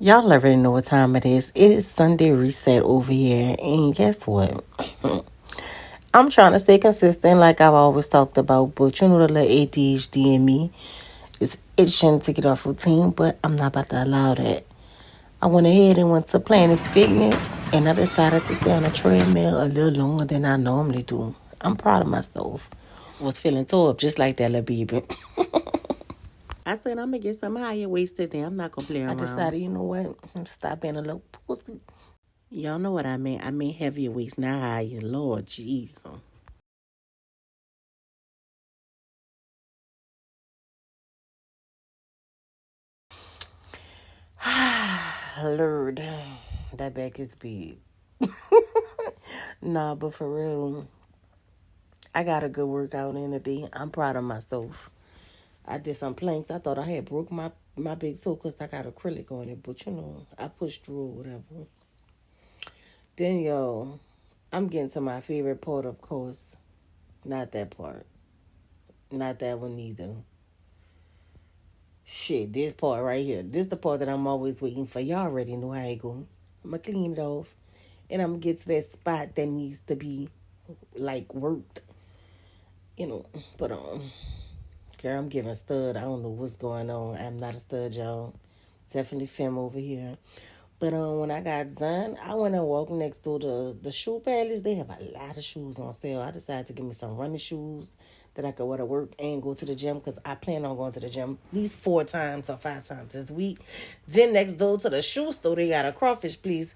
Y'all already know what time it is. It is Sunday reset over here. And guess what? I'm trying to stay consistent like I've always talked about. But you know the little ADHD in me is itching to get off routine. But I'm not about to allow that. I went ahead and went to Planet Fitness. And I decided to stay on a treadmill a little longer than I normally do. I'm proud of myself. Was feeling tore up just like that little baby. I said I'm gonna get some higher waisted then. I'm not gonna play around. I decided, you know what? Stop being a little pussy. Y'all know what I mean. I mean heavier waist, not higher. Lord Jesus. Lord, that back is big. Nah, but for real, I got a good workout in the day. I'm proud of myself. I did some planks. I thought I had broke my big toe because I got acrylic on it. But, I pushed through or whatever. Then, yo, I'm getting to my favorite part, of course. Not that part. Not that one either. Shit, this part right here. This the part that I'm always waiting for. Y'all already know how it go. I'm going to clean it off. And I'm going to get to that spot that needs to be, like, worked. But, girl, I'm giving stud. I don't know what's going on. I'm not a stud, y'all. Definitely femme over here. But when I got done, I went and walked next to the shoe palace. They have a lot of shoes on sale. I decided to get me some running shoes that I could wear to work and go to the gym because I plan on going to the gym at least 4 times or 5 times this week. Then next door to the shoe store, they got a crawfish, please.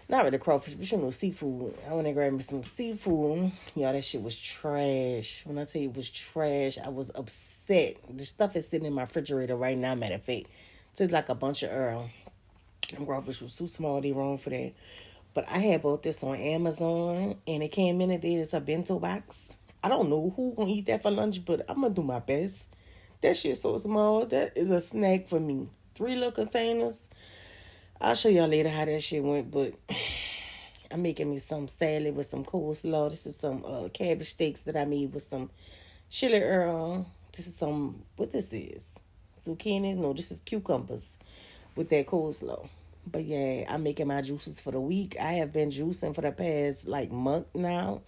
Not really crawfish, but seafood. I went and grabbed me some seafood. Y'all, that shit was trash. When I tell you it was trash, I was upset. The stuff is sitting in my refrigerator right now, matter of fact. Tastes like a bunch of Earl. Them crawfish was too small. They wrong for that. But I had bought this on Amazon, and it came in today. It's a bento box. I don't know who gonna eat that for lunch, but I'm gonna do my best. That shit so small. That is a snack for me. 3 little containers. I'll show y'all later how that shit went, but I'm making me some salad with some coleslaw. This is some cabbage steaks that I made with some chili Earl. This is what this is? Zucchinis? No, this is cucumbers with that coleslaw. But yeah, I'm making my juices for the week. I have been juicing for the past month now,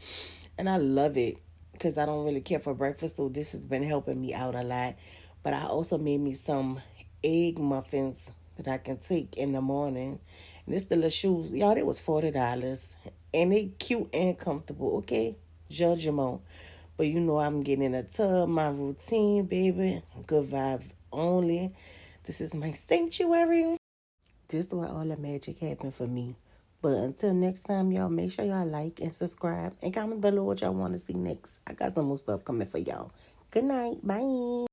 and I love it because I don't really care for breakfast, so this has been helping me out a lot. But I also made me some egg muffins that I can take in the morning. And this the little shoes, y'all, they was $40, and they cute and comfortable. Okay, judge them on. But I'm getting in a tub, my routine, baby. Good vibes only. This is my sanctuary. This is where all the magic happened for me. But until next time, y'all, make sure y'all like and subscribe and comment below what y'all want to see next. I got some more stuff coming for y'all. Good night. Bye.